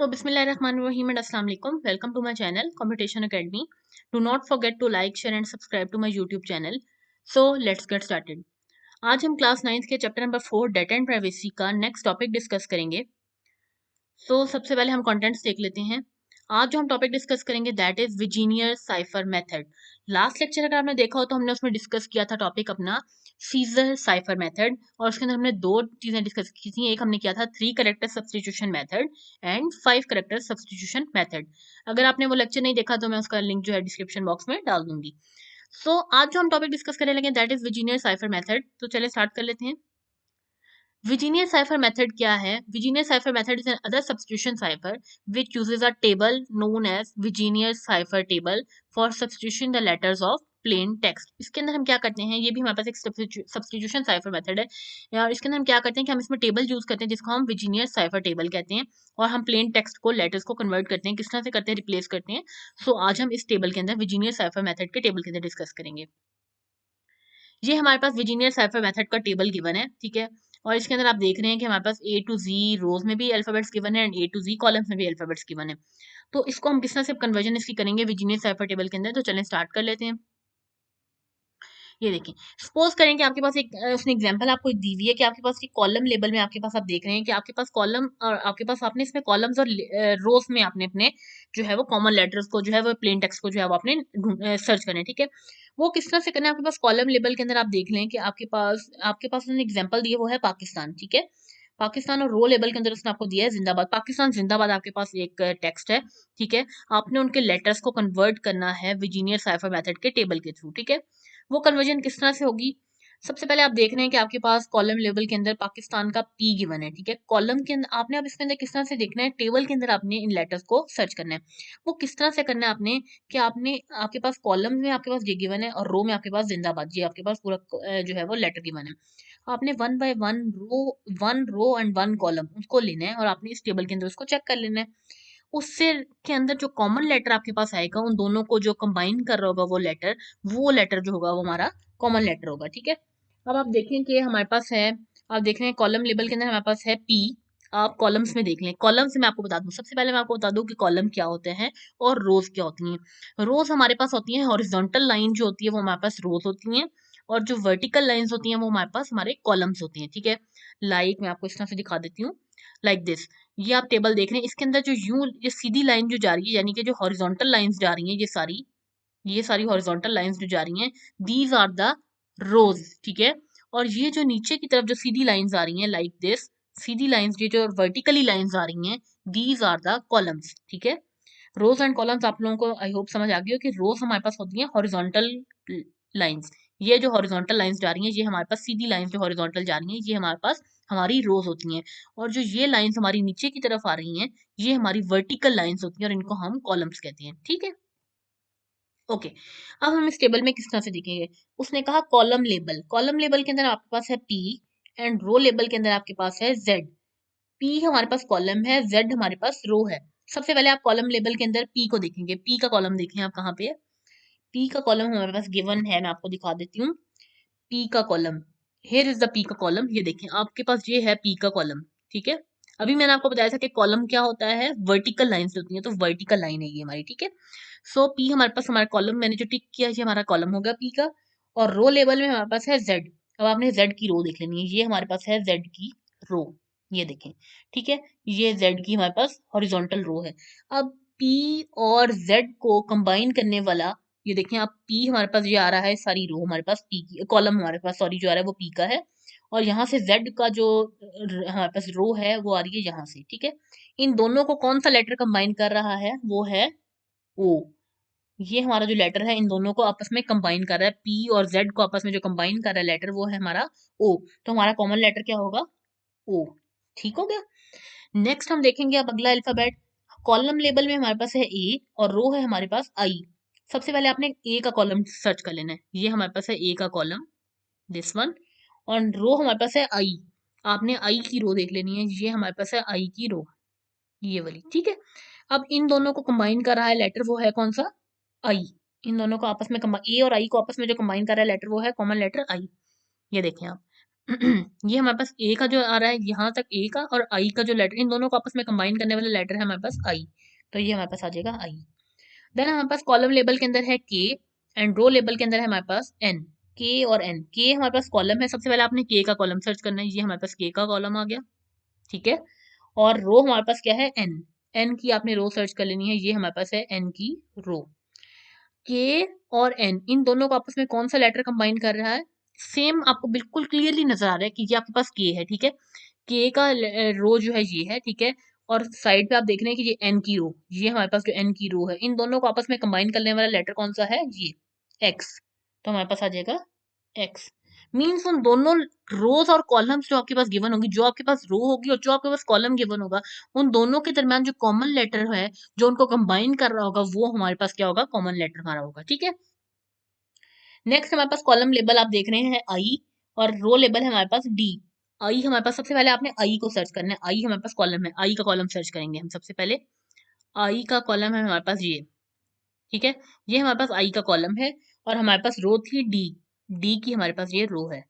So, Bismillahirrahmanirrahim and Assalamu alaikum. Welcome to my channel, Competition Academy. Do not forget to like, share and subscribe to my YouTube channel. So, let's get started. आज हम class 9th के chapter number 4 data and privacy का next topic discuss करेंगे. सबसे पहले हम contents देख लेते हैं. आज जो हम टॉपिक डिस्कस करेंगे that is Vigenere cipher method. Last lecture अगर आपने देखा हो तो हमने उसमें डिस्कस किया था टॉपिक अपना सीजर साइफर मेथड, और उसके अंदर हमने दो चीजें डिस्कस की थी. एक हमने किया था 3 character substitution method and 5 character substitution method. अगर आपने वो लेक्चर नहीं देखा तो मैं उसका लिंक जो है डिस्क्रिप्शन बॉक्स में डाल दूंगी. आज जो हम टॉपिक डिस्कस करने लगे that is Vigenere cipher method. तो चलिए स्टार्ट कर लेते हैं. Virginia cipher method क्या है? Virginia cipher method is another substitution cipher which uses a table known as Virginia cipher table for substitution the letters of plain text. इसके अंदर हम क्या करते हैं, ये भी हमारे पास एक substitution cipher method है और इसके अंदर हम क्या करते हैं कि हम इसमें टेबल यूज करते हैं जिसको हम Virginia cipher table कहते हैं, और हम प्लेन टेक्स्ट को लेटर्स को कन्वर्ट करते हैं. किस तरह से करते हैं, रिप्लेस करते हैं. आज हम इस टेबल के अंदर Virginia cipher method के टेबल के अंदर डिस्कस करेंगे. ये हमारे पास विजीनियर साइफर मेथड का टेबल गिवन है, ठीक है. और इसके अंदर आप देख रहे हैं कि हमारे पास ए टू जी रोज में भी अल्फाबेट्स गिवन है and A to G columns में भी अल्फाबेट्स गिवन है. तो इसको हम किस तरह से कन्वर्जन इसकी करेंगे विजीनियर साइफर टेबल के अंदर. तो चलें स्टार्ट कर लेते हैं. ये देखिए, सपोज करें कि आपके पास एक उसने एग्जांपल आपको दी हुई है कि आपके पास कॉलम लेबल में आपके पास आप देख रहे हैं कि आपके पास कॉलम और आपके पास आपने इसमें कॉलम्स और रोज में आपने अपने जो है वो कॉमन लेटर्स को जो है वो प्लेन टेक्स्ट को जो है वो आपने सर्च करना है, ठीक है. वो किस तरह से करना है, आपके पास कॉलम लेबल के अंदर आप देख लें कि आपके पास उसने एग्जाम्पल दिए वो है पाकिस्तान, ठीक है. पाकिस्तान, और रो लेबल के अंदर उसने आपको दिया है जिंदाबाद. पाकिस्तान जिंदाबाद आपके पास एक टेक्स्ट है, ठीक है. आपने उनके लेटर्स को कन्वर्ट करना है विजीनियर साइफर मेथड के टेबल के थ्रू, ठीक है. वो कन्वर्जन किस तरह से होगी? सबसे पहले आप देख रहे हैं कि आपके पास कॉलम लेवल के अंदर पाकिस्तान का पी गिवन है, ठीक है. कॉलम के अंदर आपने अब इसके अंदर किस तरह से देखना है, टेबल के अंदर आपने इन लेटर्स को सर्च करना है. वो किस तरह से करना है आपने कि आपने आपके पास कॉलम में आपके पास ये गिवन है और रो में आपके पास जिंदाबाद, ये आपके पास पूरा जो है वो लेटर गिवन है. आपने one row and one column उसको लेना है और आपने इस टेबल के अंदर उसको चेक कर लेना है. उससे के अंदर जो कॉमन लेटर आपके पास आएगा उन दोनों को जो कंबाइन कर रहा होगा वो लेटर जो होगा वो हमारा कॉमन लेटर होगा, ठीक है. अब आप देखें कि हमारे पास है, आप देख रहे हैं कॉलम लेबल के अंदर हमारे पास है पी. आप कॉलम्स में देख लें. कॉलम्स में आपको बता दूं, सबसे पहले मैं आपको बता दूं कि कॉलम क्या होते हैं और रोज क्या होती हैं. रोज हमारे पास होती हैं हॉरिजॉन्टल लाइन जो होती है वो हमारे पास रोज होती हैं, और जो वर्टिकल लाइंस होती हैं वो हमारे पास हमारे कॉलम्स होती हैं, ठीक है. मैं आपको इस तरह से दिखा देती हूँ, लाइक दिस. ये आप टेबल देख रहे हैं, इसके अंदर जो ये सीधी लाइन जो जा रही है, यानी कि जो हॉरिजॉन्टल लाइंस जा रही हैं, ये सारी हॉरिजॉन्टल लाइंस जो जा रही हैं, दीज आर द रोज, ठीक है. और ये जो नीचे की तरफ जो सीधी लाइंस आ रही हैं लाइक दिस, सीधी लाइंस ये जो वर्टिकली लाइंस आ रही हैं, दीज आर द कॉलम्स, ठीक है. रोज एंड कॉलम्स आप लोगों को आई होप समझ आ गई हो कि रोज हमारे पास होती हैं हॉरिजॉन्टल लाइंस. ये जो हॉरिजॉन्टल लाइंस जा रही हैं, ये हमारे पास सीधी लाइंस जो हॉरिजॉन्टल जा रही हैं, ये हमारे पास हमारी रोज होती हैं. और जो ये लाइंस हमारी नीचे की तरफ आ रही हैं, ये हमारी वर्टिकल लाइंस होती हैं और इनको हम कॉलम्स कहते हैं, ठीक है. ओके. अब हम इस टेबल में किस तरह से देखेंगे. उसने कहा कॉलम लेबल के अंदर आपके पास है पी एंड रो लेबल के अंदर आपके पास है जेड. पी हमारे पास कॉलम है, जेड हमारे पास रो है. सबसे पहले आप कॉलम लेबल के अंदर पी को देखेंगे. पी का कॉलम देखें आप कहाँ पे है. पी का कॉलम हमारे पास गिवन है, मैं आपको दिखा देती हूँ. पी का column, here is the P का कॉलम. ये देखें आपके पास ये है पी का कॉलम, ठीक है. अभी मैंने आपको बताया था कि कॉलम क्या होता है, वर्टिकल लाइंस होती हैं, तो वर्टिकल लाइन है ये हमारी, ठीक है. पी हमारे पास हमारा कॉलम, मैंने जो टिक किया है ये हमारा कॉलम होगा पी का. और रो लेवल में हमारे पास है जेड. अब आपने जेड की रो देख लेनी है, ये हमारे पास है जेड की रो, ये देखें, ठीक है. ये जेड की हमारे पास हॉरिजॉन्टल रो है. अब पी और जेड को कंबाइन करने वाला, ये देखें आप, पी हमारे पास ये आ रहा है, सारी रो हमारे पास पी की, कॉलम हमारे पास सॉरी जो आ रहा है वो पी का है. और यहाँ से जेड का जो हमारे पास रो है वो आ रही है यहाँ से, ठीक है. इन दोनों को कौन सा लेटर कंबाइन कर रहा है, वो है ओ. ये हमारा जो लेटर है इन दोनों को आपस में कंबाइन कर रहा है, पी और जेड को आपस में जो कंबाइन कर रहा है लेटर वो है हमारा ओ. तो हमारा कॉमन लेटर क्या होगा, ओ. ठीक हो गया. नेक्स्ट हम देखेंगे अब अगला अल्फाबेट. कॉलम लेबल में हमारे पास है ए और रो है हमारे पास आई. सबसे पहले आपने ए का कॉलम सर्च कर लेना है. ये हमारे पास है ए का कॉलम, दिस वन. और रो हमारे पास है आई. आपने आई की रो देख लेनी है, ये हमारे पास है आई की रो, ये वाली, ठीक है. अब इन दोनों को कंबाइन कर रहा है लेटर वो है कौन सा, आई. इन दोनों को आपस में ए और आई को आपस में जो कंबाइन कर रहा है लेटर वो है कॉमन लेटर आई. ये देखें आप, ये हमारे पास ए का जो आ रहा है यहाँ तक, ए का और आई का जो लेटर, इन दोनों को आपस में कंबाइन करने वाला लेटर है हमारे पास आई, तो ये हमारे पास आ जाएगा आई। देन हमारे पास कॉलम लेबल के अंदर है के एंड रो लेबल के अंदर है हमारे पास एन। के और एन, के हमारे पास कॉलम है, सबसे पहले आपने के का कॉलम सर्च करना है, ये हमारे पास के का कॉलम आ गया, ठीक है। और रो हमारे पास क्या है, एन, एन की आपने रो सर्च कर लेनी है, ये हमारे पास है एन की रो। के और एन, इन दोनों को आपस में कौन सा लेटर कंबाइन कर रहा है, सेम आपको बिल्कुल क्लियरली नजर आ रहा है कि ये आपके पास के है, ठीक है। के का रो जो है ये है, ठीक है। और साइड पे आप देख रहे हैं कि ये एन की रो, ये हमारे पास जो एन की रो है, इन दोनों को आपस में कंबाइन करने वाला लेटर कौन सा है, ये एक्स, तो हमारे पास आ जाएगा एक्स। मीन्स उन दोनों रोज और कॉलम्स जो आपके पास गिवन होंगी, जो आपके पास रो होगी और जो आपके पास कॉलम गिवन होगा, उन दोनों के दरमियान जो कॉमन लेटर है जो उनको कंबाइन कर रहा होगा, वो हमारे पास क्या होगा, कॉमन लेटर हमारा होगा, ठीक है। नेक्स्ट हमारे पास कॉलम लेबल आप देख रहे हैं आई, और रो लेबल है हमारे पास डी। आई हमारे पास, सबसे पहले आपने आई को सर्च करना है, आई हमारे पास कॉलम है, आई का कॉलम सर्च करेंगे हम सबसे पहले। आई का कॉलम है हमारे पास ये, ठीक है, ये हमारे पास आई का कॉलम है। और हमारे पास रो थी डी, डी की हमारे पास ये रो है,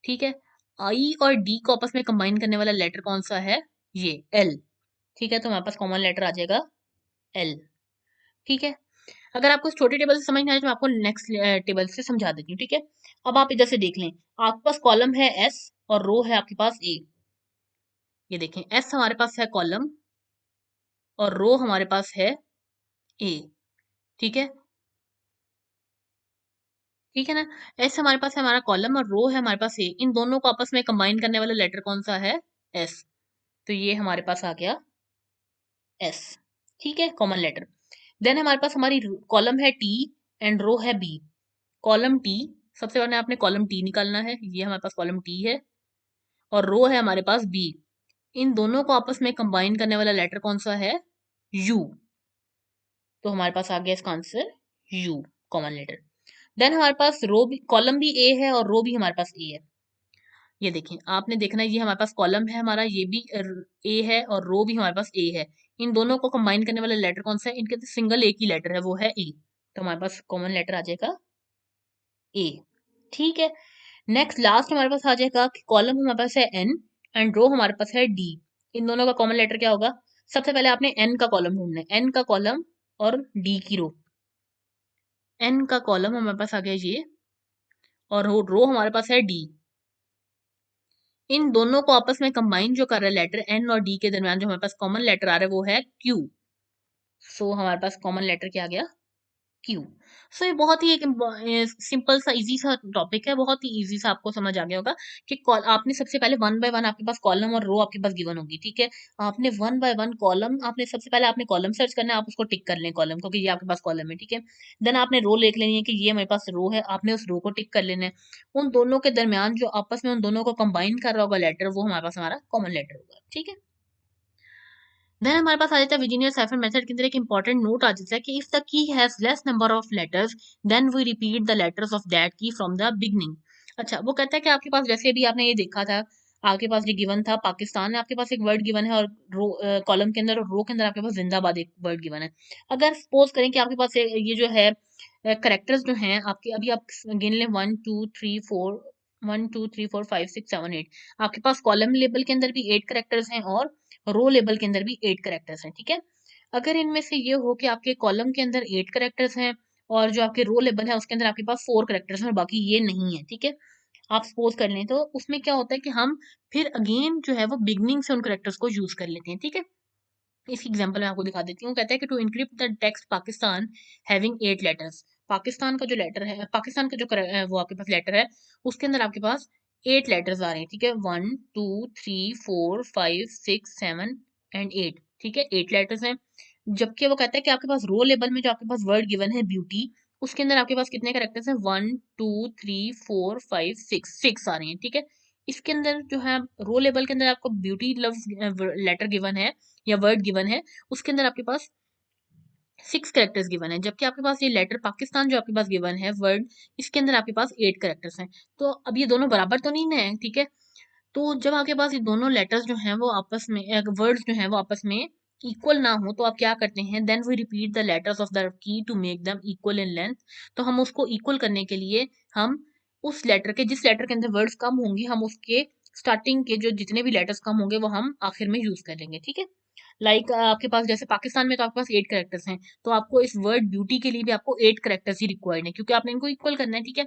ठीक है। आई और डी को आपस में कंबाइन करने वाला लेटर कौन सा है, ये एल, ठीक है, तो हमारे पास कॉमन लेटर आ जाएगा एल, ठीक है। अगर आपको इस छोटे टेबल से समझ नहीं आए तो मैं आपको नेक्स्ट टेबल से समझा देती हूँ, ठीक है। अब आप इधर से देख लें, आपके पास कॉलम है एस और रो है आपके पास ए। ये देखें, एस हमारे पास है कॉलम और रो हमारे पास है ए, ठीक है, ठीक है ना। एस हमारे पास है हमारा कॉलम और रो है हमारे पास ए, इन दोनों को आपस में कंबाइन करने वाला लेटर कौन सा है, एस, तो ये हमारे पास आ गया एस, ठीक है, कॉमन लेटर। देन हमारे पास हमारी कॉलम है टी एंड रो है बी। कॉलम टी, सबसे पहले आपने कॉलम टी निकालना है, ये हमारे पास कॉलम टी है, और रो है हमारे पास बी, इन दोनों को आपस में कंबाइन करने वाला लेटर कौन सा है, यू, तो हमारे पास आ गया इसका answer U, common letter. Then हमारे पास रो भी, कॉलम भी ए है और रो भी हमारे पास ए है। ये देखें, आपने देखना है, ये हमारे पास कॉलम है हमारा, ये भी ए है और रो भी हमारे पास ए है, इन दोनों को कंबाइन करने वाला लेटर कौन सा है, इनके सिंगल एक ही लेटर है, वो है ए, तो हमारे पास कॉमन लेटर आ जाएगा ए, ठीक है। नेक्स्ट लास्ट हमारे पास आ जाएगा कि कॉलम हमारे पास है एन एंड रो हमारे पास है डी, इन दोनों का कॉमन लेटर क्या होगा, सबसे पहले आपने एन का कॉलम ढूंढना है, एन का कॉलम और डी की रो। एन का कॉलम हमारे पास आ गया ये, और रो हमारे पास है डी, इन दोनों को आपस में कंबाइन जो कर रहा है लेटर एन और डी के दरमियान जो हमारे पास कॉमन लेटर आ रहा है वो है क्यू, सो हमारे पास कॉमन लेटर क्या आ गया, क्यू। सो ये बहुत ही एक सिंपल सा इजी सा टॉपिक है, बहुत ही इजी सा आपको समझ आ गया होगा कि आपने सबसे पहले वन बाय वन आपके पास कॉलम और रो आपके पास गिवन होगी, ठीक है। आपने वन बाय वन कॉलम, आपने सबसे पहले आपने कॉलम सर्च करना है, आप उसको टिक कर लें कॉलम को कि ये आपके पास कॉलम है, ठीक है। देन आपने रो लिख लेनी है कि ये मेरे पास रो है, आपने उस रो को टिक कर लेना है। उन दोनों के दरमियान जो आपस में उन दोनों को कंबाइन कर रहा होगा लेटर, वो हमारे पास हमारा कॉमन लेटर होगा, ठीक है। देन हमारे पास आ जाता है विजिनियर साइफर मेथड के अंदर एक इंपॉर्टेंट नोट आ जाता है कि if the key has less number of letters then we repeat the letters of that key from the beginning. अच्छा, वो कहता है कि आपके पास जैसे भी आपने ये देखा था, आपके पास ये गिवन था पाकिस्तान, आपके पास एक वर्ड गिवन है और रो कॉलम के अंदर और रो के अंदर आपके पास जिंदाबाद एक वर्ड गिवन है। अगर सपोज करें कि आपके पास ये जो है करेक्टर्स जो हैं आपके, अभी आप गिन लें 1 2 3 4, 1 2 3 4 5 6 7 8, आपके पास कॉलम लेबल के अंदर भी 8 करेक्टर्स हैं और रो लेबल के अंदर भी 8 करेक्टर्स हैं, ठीक है। अगर इनमें से ये हो कि आपके कॉलम के अंदर 8 करेक्टर्स हैं और जो आपके रो लेबल है उसके अंदर आपके पास 4 करेक्टर्स हैं और बाकी ये नहीं है, ठीक है, आप सपोज कर लें, तो उसमें क्या होता है कि हम फिर अगेन जो है वो बिगनिंग से उन करेक्टर्स को यूज कर लेते हैं, ठीक है। इस एग्जांपल में आपको दिखा देती हूँ, कहता है कि to encrypt the text Pakistan having 8 letters, Pakistan का जो लेटर है, पाकिस्तान का जो वो आपके पास लेटर है, उसके अंदर आपके पास 8 लेटर्स आ रहे हैं, ठीक है, 1 2 3 4 5 6 7 एंड 8, ठीक है, 8 लेटर्स हैं। जबकि वो कहता है कि आपके पास रो लेबल में जो आपके पास वर्ड गिवन है ब्यूटी, उसके अंदर आपके पास कितने करेक्टर्स हैं, 1 2 3 4 5 6 आ रहे हैं, ठीक है। इसके अंदर जो है रो लेबल के अंदर आपको ब्यूटी लव्स लेटर गिवन है या वर्ड गिवन है, उसके अंदर आपके पास 6 करेक्टर्स गिवन है, जबकि आपके पास ये लेटर पाकिस्तान जो आपके पास गिवन है वर्ड, इसके अंदर आपके पास 8 करेक्टर्स हैं। तो अब ये दोनों बराबर तो नहीं है, ठीक है। तो जब आपके पास ये दोनों लेटर्स जो हैं वो आपस में, वर्ड्स जो हैं वो आपस में इक्वल ना हो, तो आप क्या करते हैं, then we repeat the letters of the key to make them equal in length. तो हम उसको इक्वल करने के लिए हम उस लेटर के, जिस लेटर के अंदर वर्ड्स कम होंगे, हम उसके स्टार्टिंग के जो जितने भी लेटर्स कम होंगे वो हम आखिर में यूज कर लेंगे, ठीक है। लाइक आपके पास जैसे पाकिस्तान में तो आपके पास 8 कैरेक्टर्स हैं, तो आपको इस वर्ड ब्यूटी के लिए भी आपको 8 कैरेक्टर्स ही रिक्वायर्ड है, क्योंकि आपने इनको इक्वल करना है, ठीक है।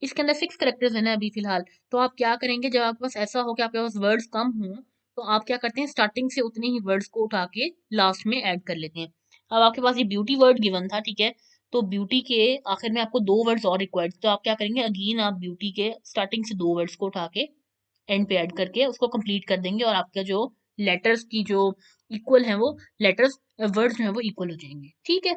इसके अंदर 6 कैरेक्टर्स है ना अभी फिलहाल। तो आप क्या करेंगे, जब आपके पास ऐसा हो कि आपके पास वर्ड्स कम हो, तो आप क्या करते हैं, स्टार्टिंग से उतने ही वर्ड्स को उठा के लास्ट में ऐड कर लेते हैं। अब आपके पास ये ब्यूटी वर्ड गिवन था, ठीक है। तो ब्यूटी के आखिर में आपको 2 वर्ड्स और रिक्वायर्ड, तो आप क्या करेंगे, अगेन आप ब्यूटी के स्टार्टिंग से 2 वर्ड्स को उठा के एंड पे ऐड करके उसको कंप्लीट कर देंगे, और आपका जो लेटर्स की जो इक्वल है वो लेटर्स वर्ड्स जो है वो इक्वल हो जाएंगे, ठीक है।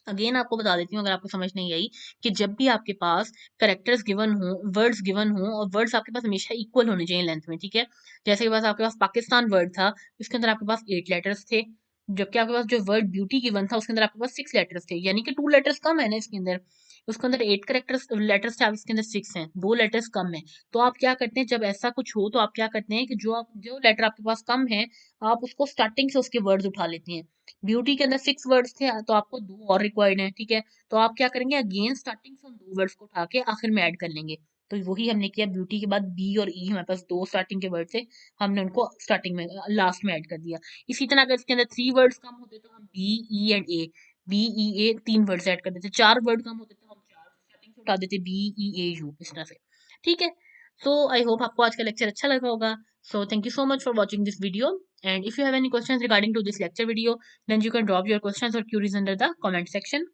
अगेन आपको बता देती हूँ अगर आपको समझ नहीं आई, कि जब भी आपके पास करेक्टर्स गिवन हो, वर्ड्स गिवन हो, और वर्ड्स आपके पास हमेशा इक्वल होने चाहिए लेंथ में, ठीक है। जैसे कि बस आपके पास पाकिस्तान वर्ड था, उसके अंदर आपके पास 8 लेटर्स थे, जबकि आपके पास जो वर्ड ब्यूटी गिवन था उसके अंदर आपके पास 6 लेटर्स थे, यानी कि 2 लेटर्स कम है ना इसके अंदर। उसके अंदर 8 करेक्टर्स लेटर्स थे, आप इसके अंदर 6 हैं, 2 लेटर्स कम है। तो आप क्या करते हैं, जब ऐसा कुछ हो तो आप क्या करते हैं कि जो लेटर आपके पास कम है, आप उसको स्टार्टिंग से उसके वर्ड्स उठा लेते हैं। ब्यूटी के अंदर 6 वर्ड्स थे, तो आपको 2 और रिक्वायर्ड हैं, ठीक है। तो आप क्या करेंगे, अगेन स्टार्टिंग से उन 2 वर्ड्स को उठा के आखिर में ऐड कर लेंगे। तो वही हमने किया, ब्यूटी के बाद बी और ई हमारे पास 2 स्टार्टिंग के वर्ड थे, हमने उनको स्टार्टिंग में लास्ट में ऐड कर दिया। इसी तरह अगर इसके अंदर 3 वर्ड्स कम होते तो हम B E and A, B E A 3 words add कर देते, 4 वर्ड कम होते तो हम 4 स्टार्टिंग से उठा देते, बी ई ए यू, इस तरह से, ठीक है। सो आई होप आपको आज का लेक्चर अच्छा लगा होगा। So thank you so much for watching this video, and if you have any questions regarding to this lecture video, then you can drop your questions or queries under the comment section.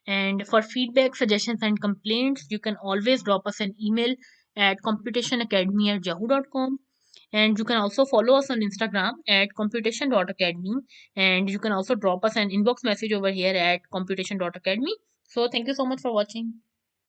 And for feedback, suggestions, and complaints, you can always drop us an email at computationacademy@yahoo.com. And you can also follow us on Instagram at computation.academy. And you can also drop us an inbox message over here at computation.academy. So thank you so much for watching.